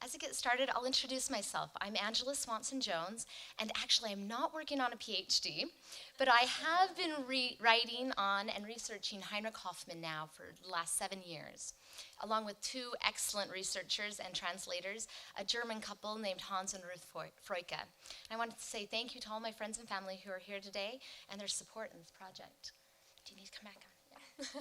As I get started, I'll introduce myself. I'm Angela Swanson Jones, and actually I'm not working on a PhD, but I have been writing on and researching Heinrich Hofmann now for the last 7 years, along with two excellent researchers and translators, a German couple named Hans and Ruth Freuke. I wanted to say thank you to all my friends and family who are here today and their support in this project. Do you need to come back on? Yeah.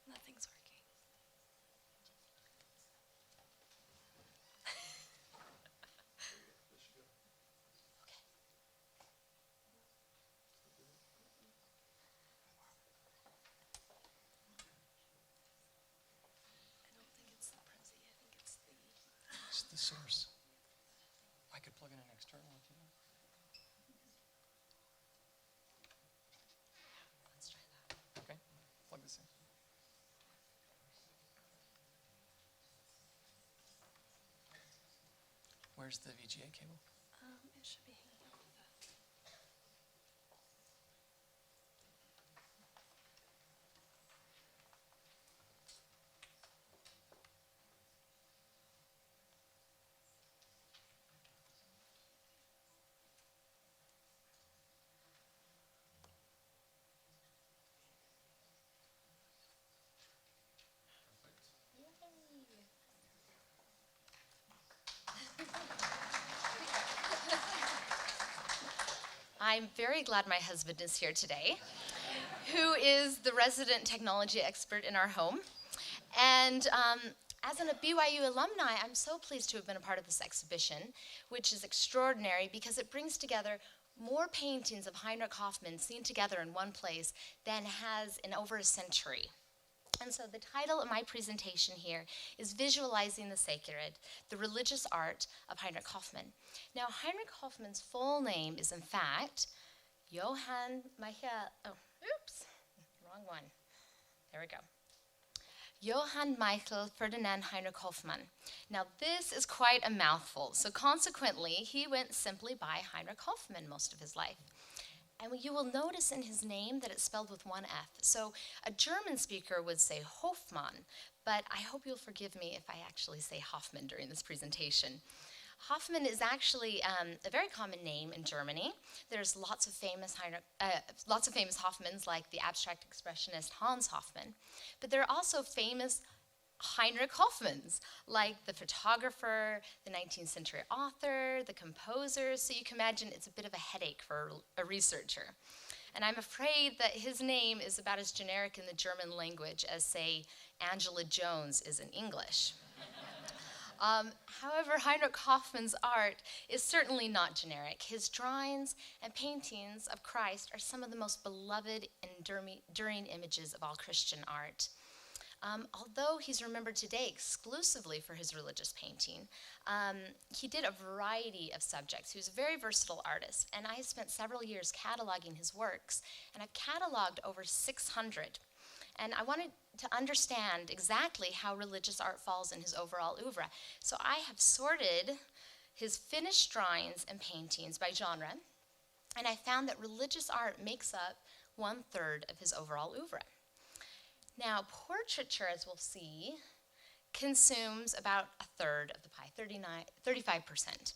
Nothing's working. I don't think it's the Prezi. I think it's the source. I could plug in an external if you want. Let's try that. Okay, plug this in. Where's the VGA cable? It should be hanging off of that. I'm very glad my husband is here today, who is the resident technology expert in our home. And as a BYU alumni, I'm so pleased to have been a part of this exhibition, which is extraordinary because it brings together more paintings of Heinrich Hofmann seen together in one place than has in over a century. And so the title of my presentation here is Visualizing the Sacred, the Religious Art of Heinrich Hofmann. Now, Heinrich Hofmann's full name is, in fact, Johann Michael, wrong one. There we go. Johann Michael Ferdinand Heinrich Hofmann. Now, this is quite a mouthful, so consequently, he went simply by Heinrich Hofmann most of his life. And you will notice in his name that it's spelled with one F. So a German speaker would say Hofmann, but I hope you'll forgive me if I actually say Hoffmann during this presentation. Hoffmann is actually a very common name in Germany. There's lots of famous Hoffmanns, like the abstract expressionist Hans Hofmann, but there are also famous Heinrich Hofmanns, like the photographer, the 19th century author, the composer, so you can imagine it's a bit of a headache for a researcher. And I'm afraid that his name is about as generic in the German language as, say, Angela Jones is in English. However, Heinrich Hofmann's art is certainly not generic. His drawings and paintings of Christ are some of the most beloved and enduring images of all Christian art. Although he's remembered today exclusively for his religious painting, he did a variety of subjects. He was a very versatile artist, and I spent several years cataloging his works, and I've cataloged over 600. And I wanted to understand exactly how religious art falls in his overall oeuvre. So I have sorted his finished drawings and paintings by genre, and I found that religious art makes up 1/3 of his overall oeuvre. Now, portraiture, as we'll see, consumes about 1/3 of the pie, 35%.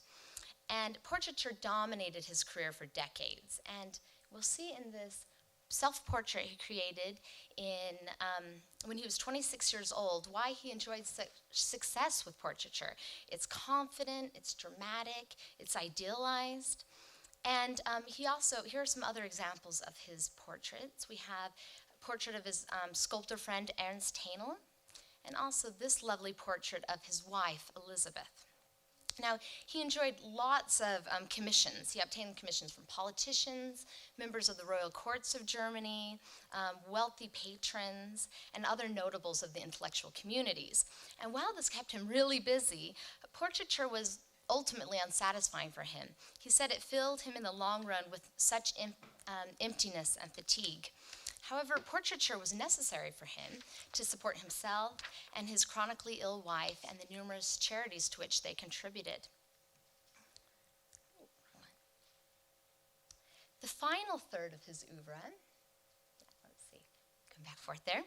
And portraiture dominated his career for decades. And we'll see in this self-portrait he created when he was 26 years old why he enjoyed such success with portraiture. It's confident, it's dramatic, it's idealized. And here are some other examples of his portraits. We have portrait of his sculptor friend Ernst Haenel, and also this lovely portrait of his wife, Elizabeth. Now, he enjoyed lots of commissions. He obtained commissions from politicians, members of the royal courts of Germany, wealthy patrons, and other notables of the intellectual communities. And while this kept him really busy, portraiture was ultimately unsatisfying for him. He said it filled him in the long run with such emptiness and fatigue. However, portraiture was necessary for him to support himself and his chronically ill wife and the numerous charities to which they contributed. The final third of his oeuvre, come back forth there,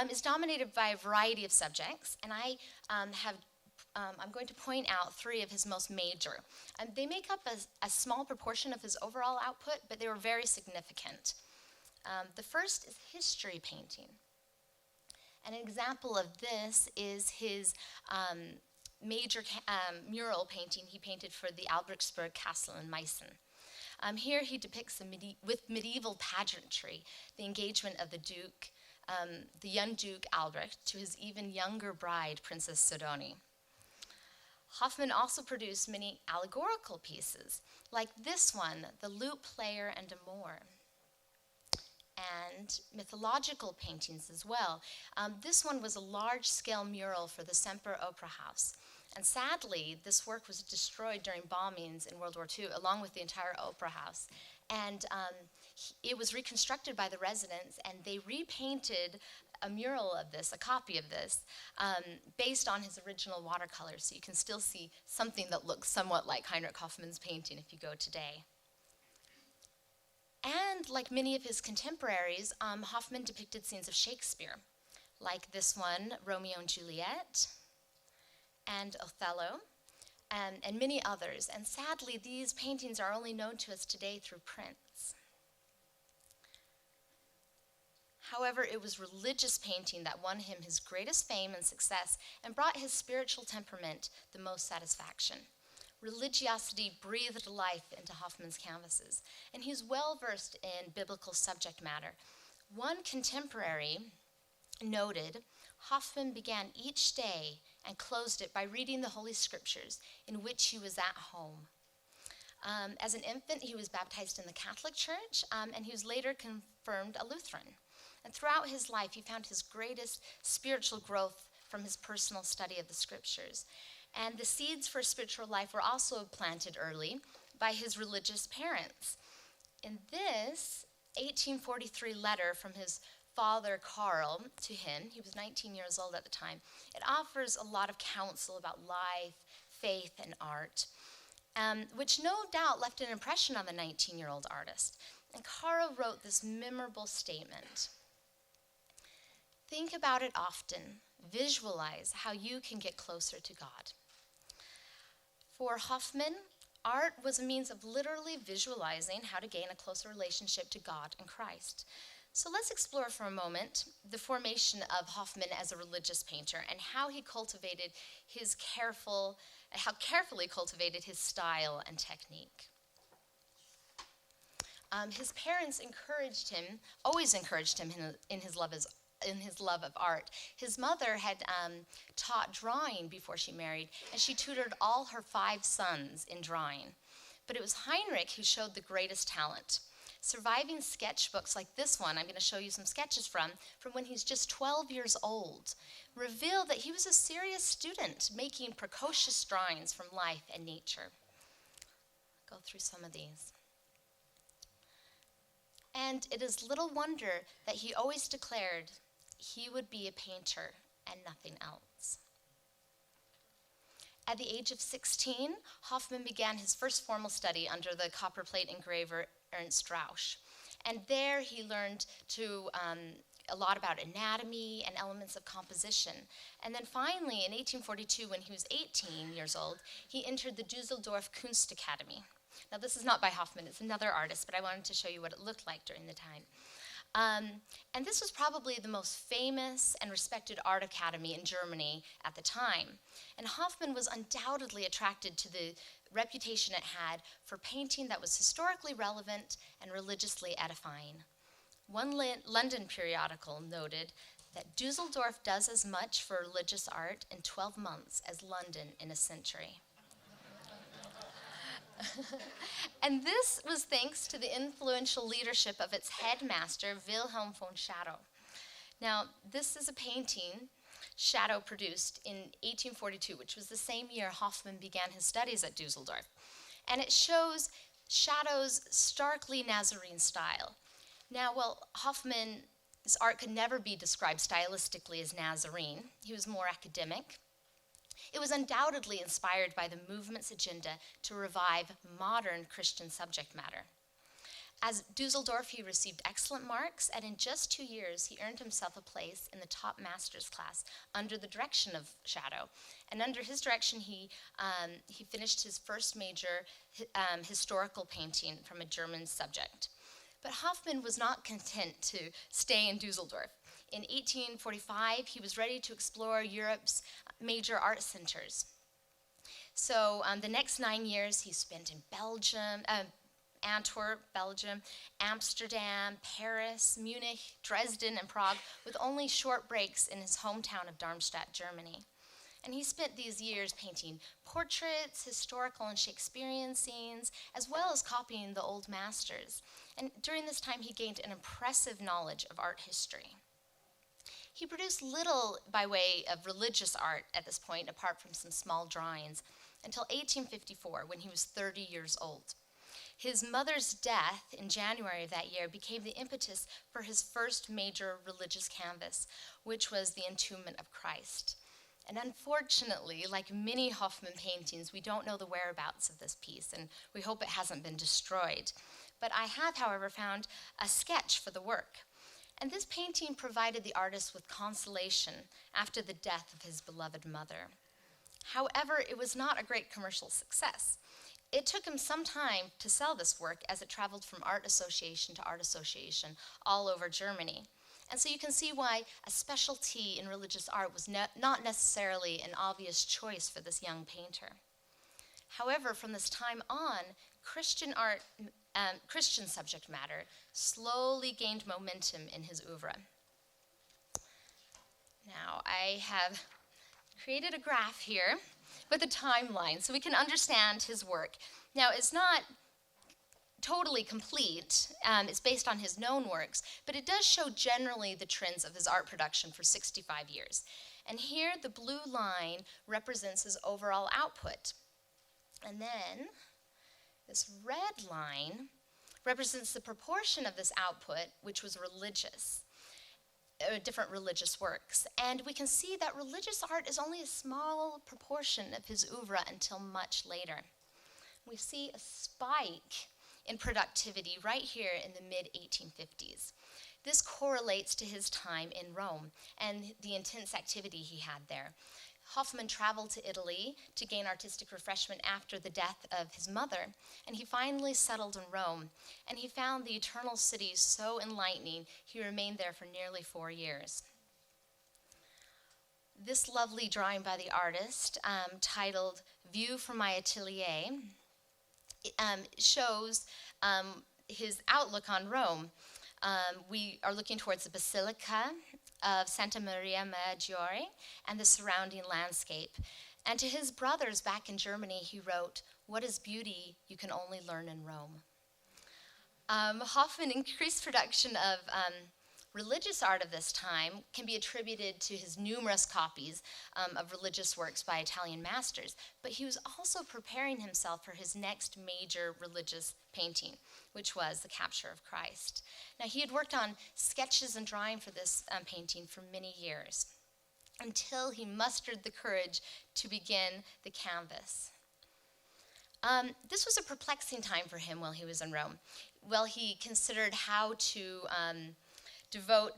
is dominated by a variety of subjects, and I'm going to point out three of his most major. They make up a small proportion of his overall output, but they were very significant. The first is history painting. An example of this is his major mural painting he painted for the Albrechtsburg Castle in Meissen. Here he depicts with medieval pageantry the engagement of the young Duke Albrecht to his even younger bride, Princess Sidonie. Hofmann also produced many allegorical pieces, like this one, The Lute Player and a Moor, and mythological paintings as well. This one was a large-scale mural for the Semper Opera House. And sadly, this work was destroyed during bombings in World War II, along with the entire opera house. And it was reconstructed by the residents, and they repainted a mural of this, a copy of this, based on his original watercolors. So you can still see something that looks somewhat like Heinrich Hofmann's painting if you go today. And like many of his contemporaries, Hofmann depicted scenes of Shakespeare, like this one, Romeo and Juliet, and Othello, and many others. And sadly, these paintings are only known to us today through prints. However, it was religious painting that won him his greatest fame and success and brought his spiritual temperament the most satisfaction. Religiosity breathed life into Hofmann's canvases, and he's well versed in biblical subject matter. One contemporary noted, Hofmann began each day and closed it by reading the Holy Scriptures, in which he was at home. As an infant, he was baptized in the Catholic Church, and he was later confirmed a Lutheran. And throughout his life, he found his greatest spiritual growth from his personal study of the Scriptures. And the seeds for spiritual life were also planted early by his religious parents. In this 1843 letter from his father, Karl, to him, he was 19 years old at the time, it offers a lot of counsel about life, faith, and art, which no doubt left an impression on the 19-year-old artist. And Karl wrote this memorable statement: "Think about it often. Visualize how you can get closer to God." For Hofmann, art was a means of literally visualizing how to gain a closer relationship to God and Christ. So let's explore for a moment the formation of Hofmann as a religious painter and how carefully cultivated his style and technique. His parents always encouraged him in his love of art. His mother had taught drawing before she married, and she tutored all her 5 sons in drawing. But it was Heinrich who showed the greatest talent. Surviving sketchbooks like this one, I'm going to show you some sketches from when he's just 12 years old, reveal that he was a serious student, making precocious drawings from life and nature. Go through some of these. And it is little wonder that he always declared he would be a painter and nothing else. At the age of 16, Hofmann began his first formal study under the copperplate engraver Ernst Rausch. And there he learned a lot about anatomy and elements of composition. And then finally, in 1842, when he was 18 years old, he entered the Dusseldorf Kunst Academy. Now, this is not by Hofmann, it's another artist, but I wanted to show you what it looked like during the time. And this was probably the most famous and respected art academy in Germany at the time. And Hofmann was undoubtedly attracted to the reputation it had for painting that was historically relevant and religiously edifying. One London periodical noted that Dusseldorf does as much for religious art in 12 months as London in a century. And this was thanks to the influential leadership of its headmaster, Wilhelm von Schadow. Now, this is a painting Schadow produced in 1842, which was the same year Hofmann began his studies at Dusseldorf. And it shows Shadow's starkly Nazarene style. Now, while Hofmann's art could never be described stylistically as Nazarene, he was more academic. It was undoubtedly inspired by the movement's agenda to revive modern Christian subject matter. As Dusseldorf, he received excellent marks, and in just 2 years, he earned himself a place in the top master's class under the direction of Shadow. And under his direction, he finished his first major historical painting from a German subject. But Hofmann was not content to stay in Dusseldorf. In 1845, he was ready to explore Europe's major art centers. So the next 9 years he spent in Belgium, Antwerp, Belgium, Amsterdam, Paris, Munich, Dresden, and Prague, with only short breaks in his hometown of Darmstadt, Germany. And he spent these years painting portraits, historical and Shakespearean scenes, as well as copying the old masters. And during this time, he gained an impressive knowledge of art history. He produced little by way of religious art at this point, apart from some small drawings, until 1854, when he was 30 years old. His mother's death in January of that year became the impetus for his first major religious canvas, which was the Entombment of Christ. And unfortunately, like many Hofmann paintings, we don't know the whereabouts of this piece, and we hope it hasn't been destroyed. But I have, however, found a sketch for the work. And this painting provided the artist with consolation after the death of his beloved mother. However, it was not a great commercial success. It took him some time to sell this work as it traveled from art association to art association all over Germany. And so you can see why a specialty in religious art was not necessarily an obvious choice for this young painter. However, from this time on, Christian art, Christian subject matter slowly gained momentum in his oeuvre. Now, I have created a graph here with a timeline so we can understand his work. Now, it's not totally complete. It's based on his known works, but it does show generally the trends of his art production for 65 years. And here, the blue line represents his overall output. And then, this red line represents the proportion of this output, which was religious, different religious works. And we can see that religious art is only a small proportion of his oeuvre until much later. We see a spike in productivity right here in the mid-1850s. This correlates to his time in Rome and the intense activity he had there. Hofmann traveled to Italy to gain artistic refreshment after the death of his mother, and he finally settled in Rome, and he found the eternal city so enlightening, he remained there for nearly 4 years. This lovely drawing by the artist, titled View from My Atelier, shows his outlook on Rome. We are looking towards the Basilica of Santa Maria Maggiore and the surrounding landscape. And to his brothers back in Germany, he wrote, "What is beauty you can only learn in Rome." Hofmann increased production of religious art of this time can be attributed to his numerous copies of religious works by Italian masters, but he was also preparing himself for his next major religious painting, which was the Capture of Christ. Now, he had worked on sketches and drawing for this painting for many years, until he mustered the courage to begin the canvas. This was a perplexing time for him while he was in Rome. Well, he considered how to devote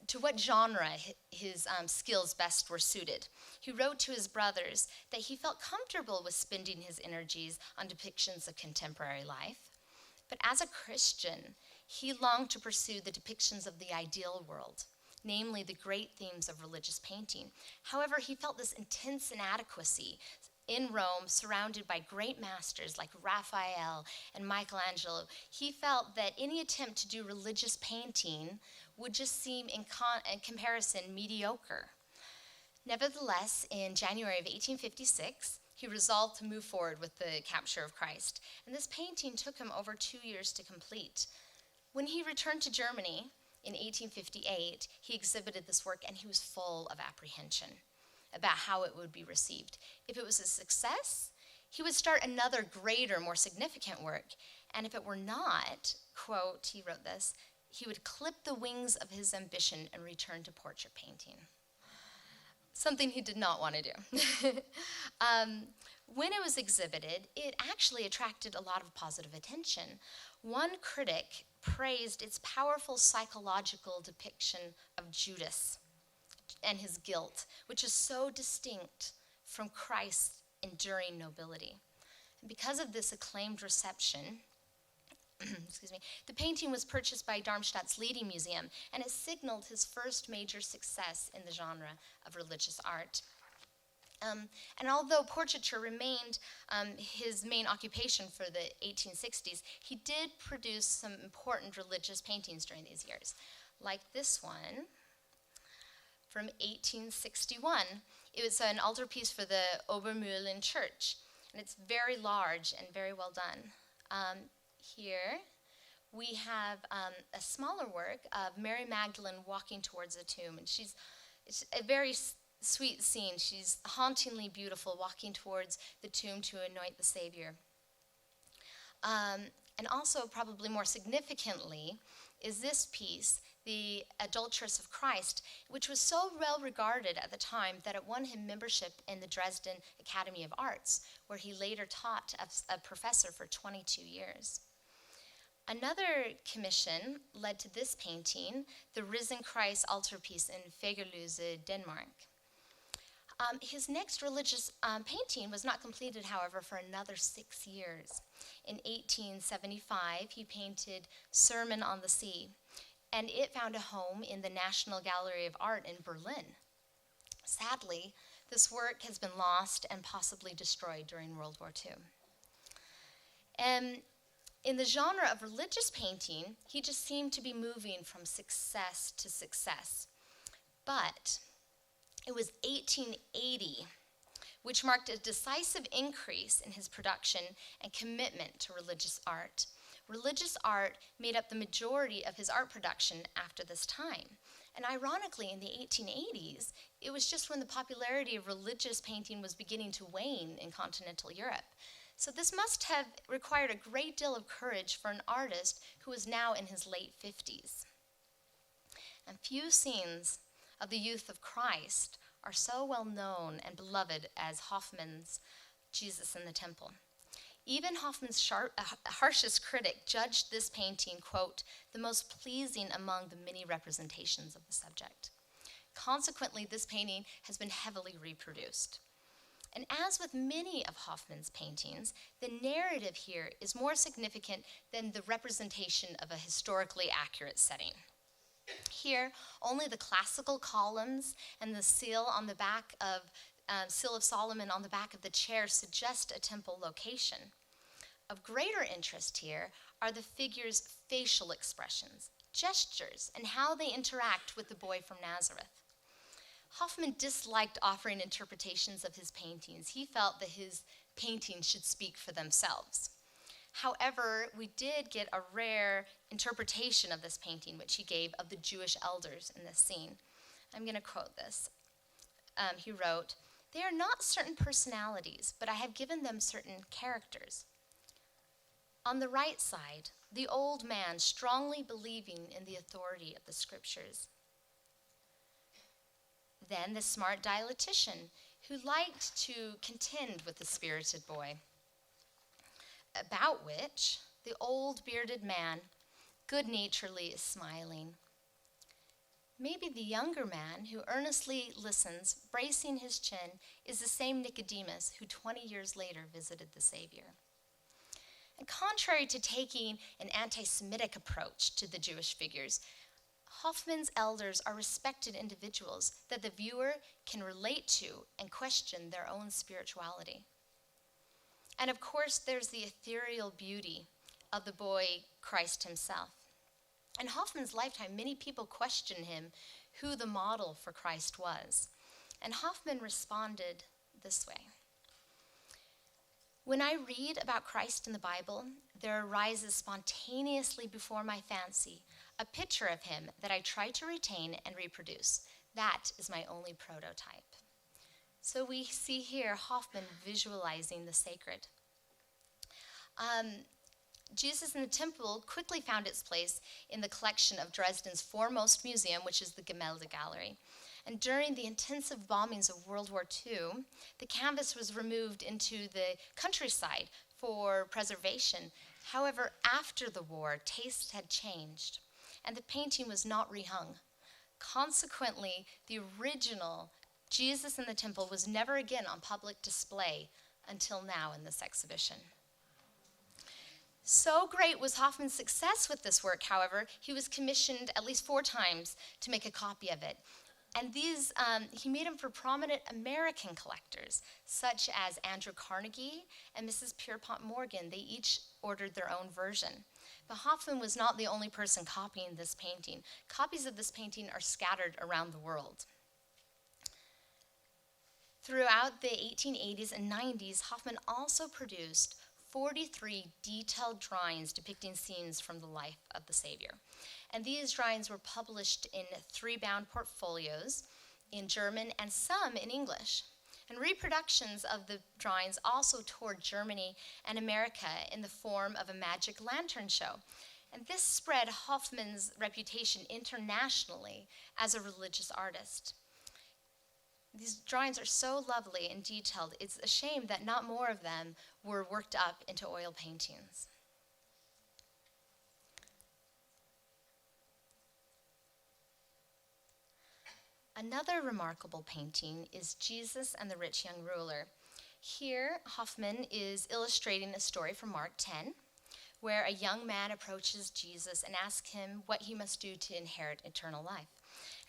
to what genre his skills best were suited. He wrote to his brothers that he felt comfortable with spending his energies on depictions of contemporary life. But as a Christian, he longed to pursue the depictions of the ideal world, namely the great themes of religious painting. However, he felt this intense inadequacy in Rome, surrounded by great masters like Raphael and Michelangelo. He felt that any attempt to do religious painting would just seem, in comparison, mediocre. Nevertheless, in January of 1856, he resolved to move forward with the Capture of Christ, and this painting took him over 2 years to complete. When he returned to Germany in 1858, he exhibited this work, and he was full of apprehension about how it would be received. If it was a success, he would start another greater, more significant work, and if it were not, quote, he wrote this, he would clip the wings of his ambition and return to portrait painting. Something he did not want to do. When it was exhibited, it actually attracted a lot of positive attention. One critic praised its powerful psychological depiction of Judas and his guilt, which is so distinct from Christ's enduring nobility. And because of this acclaimed reception, the painting was purchased by Darmstadt's leading museum, and it signaled his first major success in the genre of religious art. And although portraiture remained his main occupation for the 1860s, he did produce some important religious paintings during these years, like this one from 1861. It was an altarpiece for the Obermühlen Church, and it's very large and very well done. Here we have a smaller work of Mary Magdalene walking towards a tomb, and it's a very sweet scene. She's hauntingly beautiful, walking towards the tomb to anoint the Savior. And also, probably more significantly, is this piece, The Adulteress of Christ, which was so well regarded at the time that it won him membership in the Dresden Academy of Arts, where he later taught as a professor for 22 years. Another commission led to this painting, the Risen Christ altarpiece in Fagerløse, Denmark. His next religious painting was not completed, however, for another 6 years. In 1875, he painted Sermon on the Sea, and it found a home in the National Gallery of Art in Berlin. Sadly, this work has been lost and possibly destroyed during World War II. In the genre of religious painting, he just seemed to be moving from success to success. But it was 1880, which marked a decisive increase in his production and commitment to religious art. Religious art made up the majority of his art production after this time. And ironically, in the 1880s, it was just when the popularity of religious painting was beginning to wane in continental Europe. So this must have required a great deal of courage for an artist who was now in his late 50s. And few scenes of the youth of Christ are so well known and beloved as Hofmann's Jesus in the Temple. Even Hofmann's harshest critic judged this painting, quote, the most pleasing among the many representations of the subject. Consequently, this painting has been heavily reproduced. And as with many of Hofmann's paintings, the narrative here is more significant than the representation of a historically accurate setting. Here, only the classical columns and the seal of Solomon on the back of the chair suggest a temple location. Of greater interest here are the figures' facial expressions, gestures, and how they interact with the boy from Nazareth. Hofmann disliked offering interpretations of his paintings. He felt that his paintings should speak for themselves. However, we did get a rare interpretation of this painting, which he gave of the Jewish elders in this scene. I'm going to quote this. He wrote, "They are not certain personalities, but I have given them certain characters. On the right side, the old man strongly believing in the authority of the scriptures. Then the smart dialectician who liked to contend with the spirited boy, about which the old bearded man good-naturedly is smiling. Maybe the younger man who earnestly listens, bracing his chin, is the same Nicodemus who 20 years later visited the Savior." And contrary to taking an anti-Semitic approach to the Jewish figures, Hofmann's elders are respected individuals that the viewer can relate to and question their own spirituality. And of course, there's the ethereal beauty of the boy Christ himself. In Hofmann's lifetime, many people questioned him who the model for Christ was. And Hofmann responded this way: "When I read about Christ in the Bible, there arises spontaneously before my fancy a picture of him that I try to retain and reproduce. That is my only prototype." So we see here Hofmann visualizing the sacred. Jesus in the Temple quickly found its place in the collection of Dresden's foremost museum, which is the Gemälde Gallery. And during the intensive bombings of World War II, the canvas was removed into the countryside for preservation. However, after the war, tastes had changed, and the painting was not rehung. Consequently, the original Jesus in the Temple was never again on public display until now in this exhibition. So great was Hofmann's success with this work, however, he was commissioned at least 4 times to make a copy of it. And these, he made them for prominent American collectors, such as Andrew Carnegie and Mrs. Pierpont Morgan. They each ordered their own version. But Hofmann was not the only person copying this painting. Copies of this painting are scattered around the world. Throughout the 1880s and 90s, Hofmann also produced 43 detailed drawings depicting scenes from the life of the Savior. And these drawings were published in 3-bound portfolios in German and some in English. And reproductions of the drawings also toured Germany and America in the form of a magic lantern show. And this spread Hofmann's reputation internationally as a religious artist. These drawings are so lovely and detailed, it's a shame that not more of them were worked up into oil paintings. Another remarkable painting is Jesus and the Rich Young Ruler. Here, Hofmann is illustrating a story from Mark 10, where a young man approaches Jesus and asks him what he must do to inherit eternal life.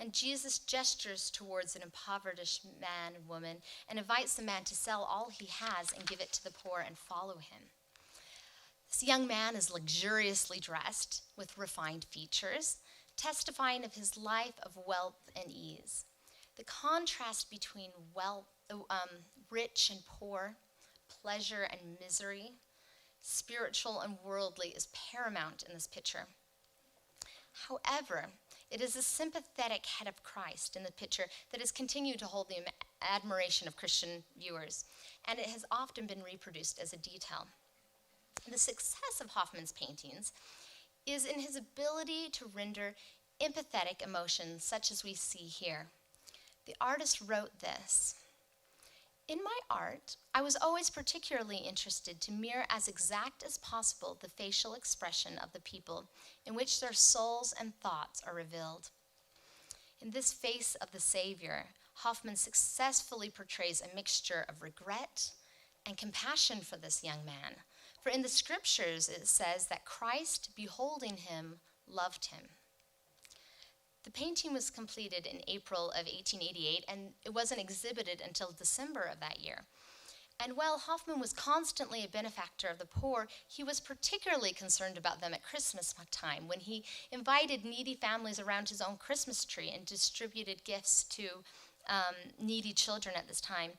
And Jesus gestures towards an impoverished man and woman and invites the man to sell all he has and give it to the poor and follow him. This young man is luxuriously dressed with refined features, testifying of his life of wealth and ease. The contrast between rich and poor, pleasure and misery, spiritual and worldly is paramount in this picture. However, it is a sympathetic head of Christ in the picture that has continued to hold the admiration of Christian viewers, and it has often been reproduced as a detail. The success of Hofmann's paintings is in his ability to render empathetic emotions such as we see here. The artist wrote this: "In my art, I was always particularly interested to mirror as exact as possible the facial expression of the people in which their souls and thoughts are revealed. In this face of the Savior, Hofmann successfully portrays a mixture of regret and compassion for this young man. For in the scriptures it says that Christ, beholding him, loved him." The painting was completed in April of 1888, and it wasn't exhibited until December of that year. And while Hofmann was constantly a benefactor of the poor, he was particularly concerned about them at Christmas time, when he invited needy families around his own Christmas tree and distributed gifts to needy children at this time.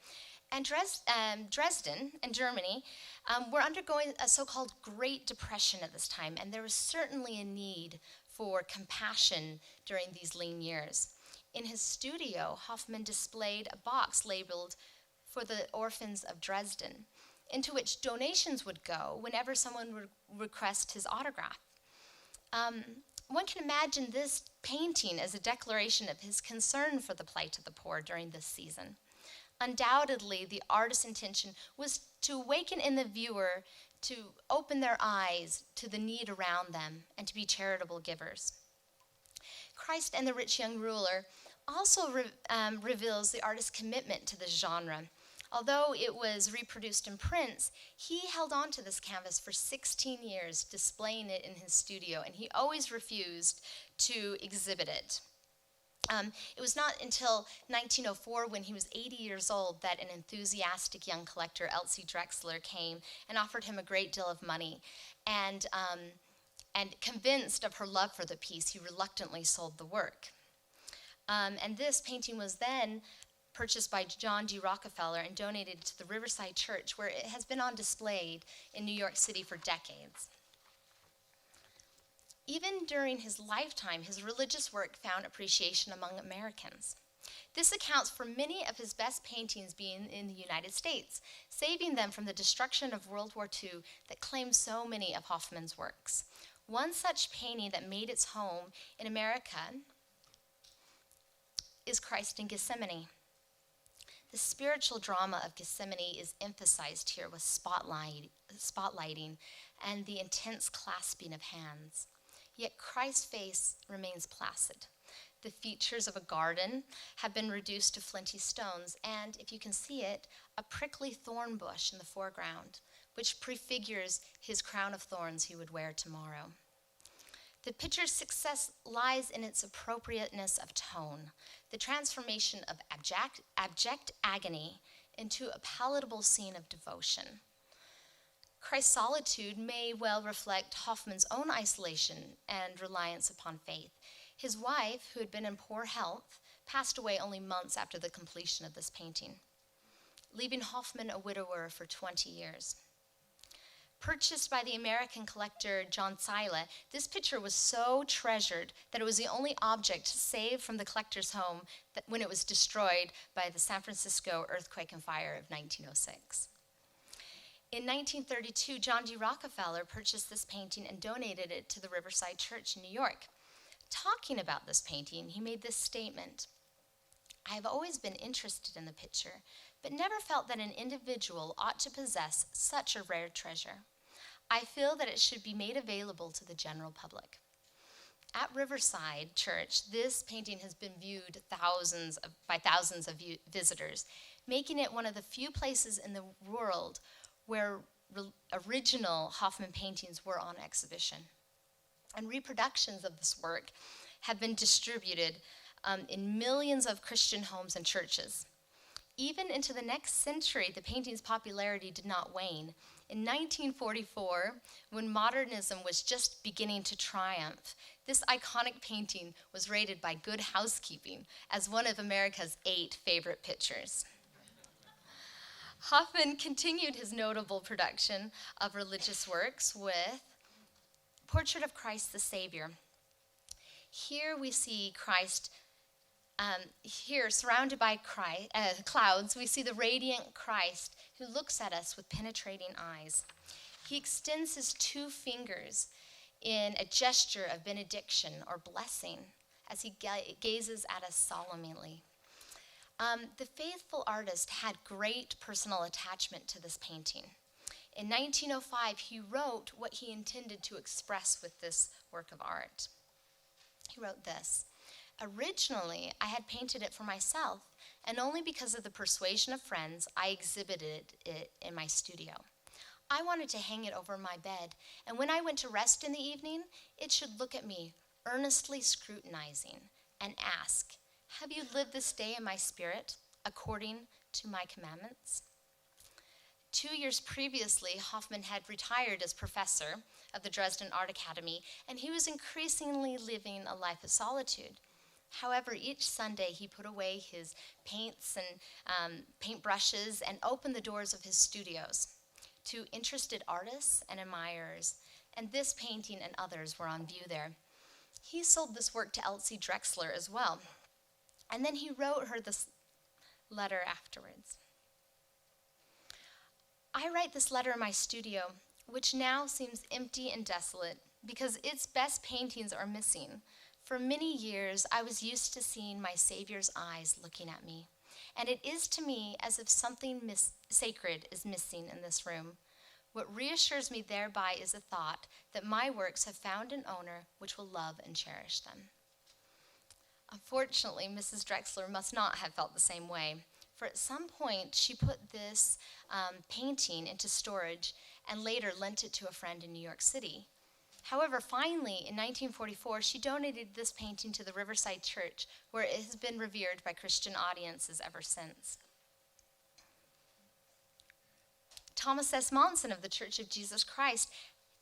And Dresden and Germany were undergoing a so-called Great Depression at this time, and there was certainly a need for compassion during these lean years. In his studio, Hofmann displayed a box labeled "For the Orphans of Dresden," into which donations would go whenever someone would request his autograph. One can imagine this painting as a declaration of his concern for the plight of the poor during this season. Undoubtedly, the artist's intention was to awaken in the viewer to open their eyes to the need around them and to be charitable givers. Christ and the Rich Young Ruler also reveals the artist's commitment to this genre. Although it was reproduced in prints, he held on to this canvas for 16 years, displaying it in his studio, and he always refused to exhibit it. It was not until 1904, when he was 80 years old, that an enthusiastic young collector, Elsie Drexler, came and offered him a great deal of money. And convinced of her love for the piece, he reluctantly sold the work. And this painting was then purchased by John D. Rockefeller and donated to the Riverside Church, where it has been on display in New York City for decades. Even during his lifetime, his religious work found appreciation among Americans. This accounts for many of his best paintings being in the United States, saving them from the destruction of World War II that claimed so many of Hofmann's works. One such painting that made its home in America is Christ in Gethsemane. The spiritual drama of Gethsemane is emphasized here with spotlighting and the intense clasping of hands. Yet Christ's face remains placid. The features of a garden have been reduced to flinty stones, and, if you can see it, a prickly thorn bush in the foreground, which prefigures his crown of thorns he would wear tomorrow. The picture's success lies in its appropriateness of tone, the transformation of abject agony into a palatable scene of devotion. Christ's solitude may well reflect Hofmann's own isolation and reliance upon faith. His wife, who had been in poor health, passed away only months after the completion of this painting, leaving Hofmann a widower for 20 years. Purchased by the American collector John Sila, this picture was so treasured that it was the only object saved from the collector's home when it was destroyed by the San Francisco earthquake and fire of 1906. In 1932, John D. Rockefeller purchased this painting and donated it to the Riverside Church in New York. Talking about this painting, he made this statement: "I have always been interested in the picture, but never felt that an individual ought to possess such a rare treasure. I feel that it should be made available to the general public." At Riverside Church, this painting has been viewed by thousands of visitors, making it one of the few places in the world where original Hofmann paintings were on exhibition. And reproductions of this work have been distributed in millions of Christian homes and churches. Even into the next century, the painting's popularity did not wane. In 1944, when modernism was just beginning to triumph, this iconic painting was rated by Good Housekeeping as one of America's 8 favorite pictures. Hofmann continued his notable production of religious works with Portrait of Christ the Savior. Here we see Christ, surrounded by clouds, we see the radiant Christ who looks at us with penetrating eyes. He extends his 2 fingers in a gesture of benediction or blessing as he gazes at us solemnly. The faithful artist had great personal attachment to this painting. In 1905, he wrote what he intended to express with this work of art. He wrote this: "Originally, I had painted it for myself, and only because of the persuasion of friends, I exhibited it in my studio. I wanted to hang it over my bed, and when I went to rest in the evening, it should look at me, earnestly scrutinizing, and ask, 'Have you lived this day in my spirit, according to my commandments?'" 2 years previously, Hofmann had retired as professor of the Dresden Art Academy, and he was increasingly living a life of solitude. However, each Sunday he put away his paints and paintbrushes and opened the doors of his studios to interested artists and admirers, and this painting and others were on view there. He sold this work to Elsie Drexler as well, and then he wrote her this letter afterwards. "I write this letter in my studio, which now seems empty and desolate because its best paintings are missing. For many years, I was used to seeing my Savior's eyes looking at me, and it is to me as if something sacred is missing in this room. What reassures me thereby is the thought that my works have found an owner which will love and cherish them." Unfortunately, Mrs. Drexler must not have felt the same way, for at some point she put this painting into storage and later lent it to a friend in New York City. However, finally, in 1944, she donated this painting to the Riverside Church, where it has been revered by Christian audiences ever since. Thomas S. Monson of the Church of Jesus Christ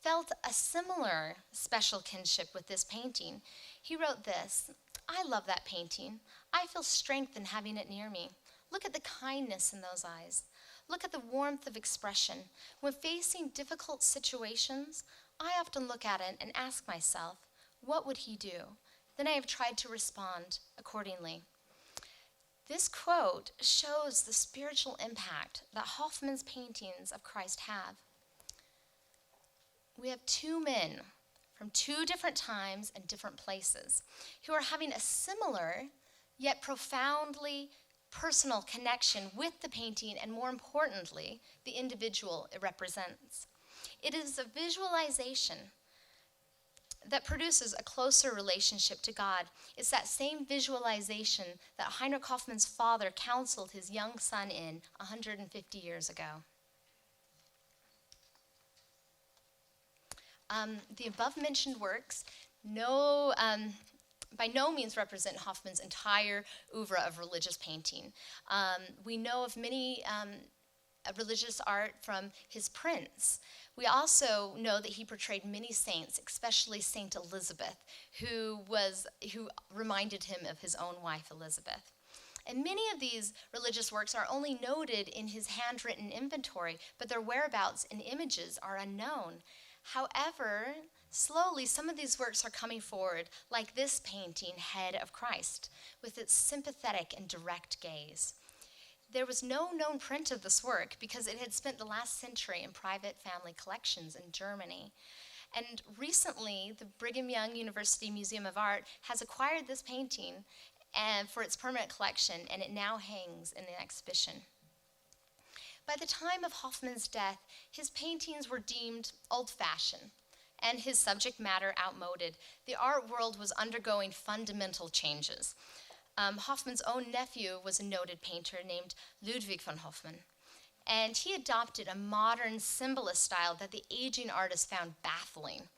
felt a similar special kinship with this painting. He wrote this: "I love that painting. I feel strength in having it near me. Look at the kindness in those eyes. Look at the warmth of expression. When facing difficult situations, I often look at it and ask myself, what would he do? Then I have tried to respond accordingly." This quote shows the spiritual impact that Hofmann's paintings of Christ have. We have 2 men from 2 different times and different places who are having a similar yet profoundly personal connection with the painting and, more importantly, the individual it represents. It is a visualization that produces a closer relationship to God. It's that same visualization that Heinrich Hofmann's father counseled his young son in 150 years ago. The above-mentioned works by no means represent Hofmann's entire oeuvre of religious painting. We know of many religious art from his prints. We also know that he portrayed many saints, especially Saint Elizabeth, who reminded him of his own wife, Elizabeth. And many of these religious works are only noted in his handwritten inventory, but their whereabouts and images are unknown. However, slowly some of these works are coming forward, like this painting, Head of Christ, with its sympathetic and direct gaze. There was no known print of this work because it had spent the last century in private family collections in Germany. And recently, the Brigham Young University Museum of Art has acquired this painting for its permanent collection, and it now hangs in an exhibition. By the time of Hofmann's death, his paintings were deemed old-fashioned and his subject matter outmoded. The art world was undergoing fundamental changes. Hofmann's own nephew was a noted painter named Ludwig von Hofmann, and he adopted a modern symbolist style that the aging artist found baffling.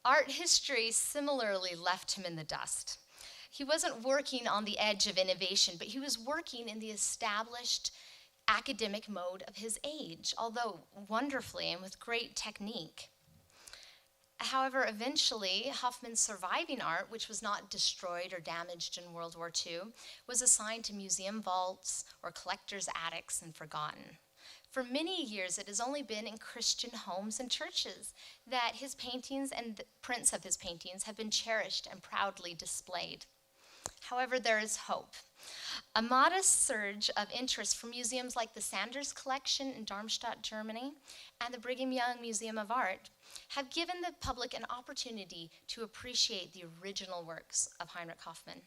Art history similarly left him in the dust. He wasn't working on the edge of innovation, but he was working in the established academic mode of his age, although wonderfully and with great technique. However, eventually, Hofmann's surviving art, which was not destroyed or damaged in World War II, was assigned to museum vaults or collectors' attics and forgotten. For many years, it has only been in Christian homes and churches that his paintings and the prints of his paintings have been cherished and proudly displayed. However, there is hope. A modest surge of interest from museums like the Sanders Collection in Darmstadt, Germany, and the Brigham Young Museum of Art have given the public an opportunity to appreciate the original works of Heinrich Hofmann.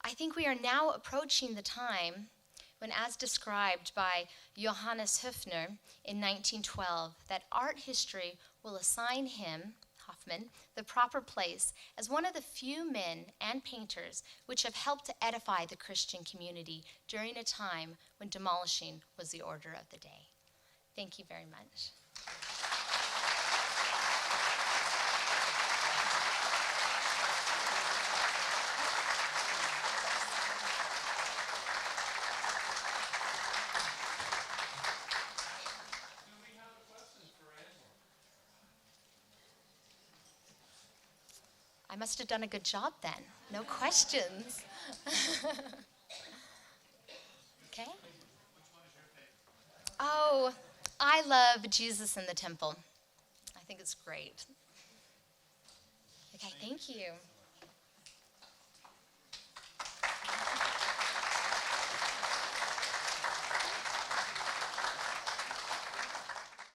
I think we are now approaching the time when, as described by Johannes Höfner in 1912, that art history will assign him, Hofmann, the proper place as one of the few men and painters which have helped to edify the Christian community during a time when demolishing was the order of the day. Thank you very much. I must have done a good job then. No questions. Okay. Oh, I love Jesus in the Temple. I think it's great. Okay, thank you.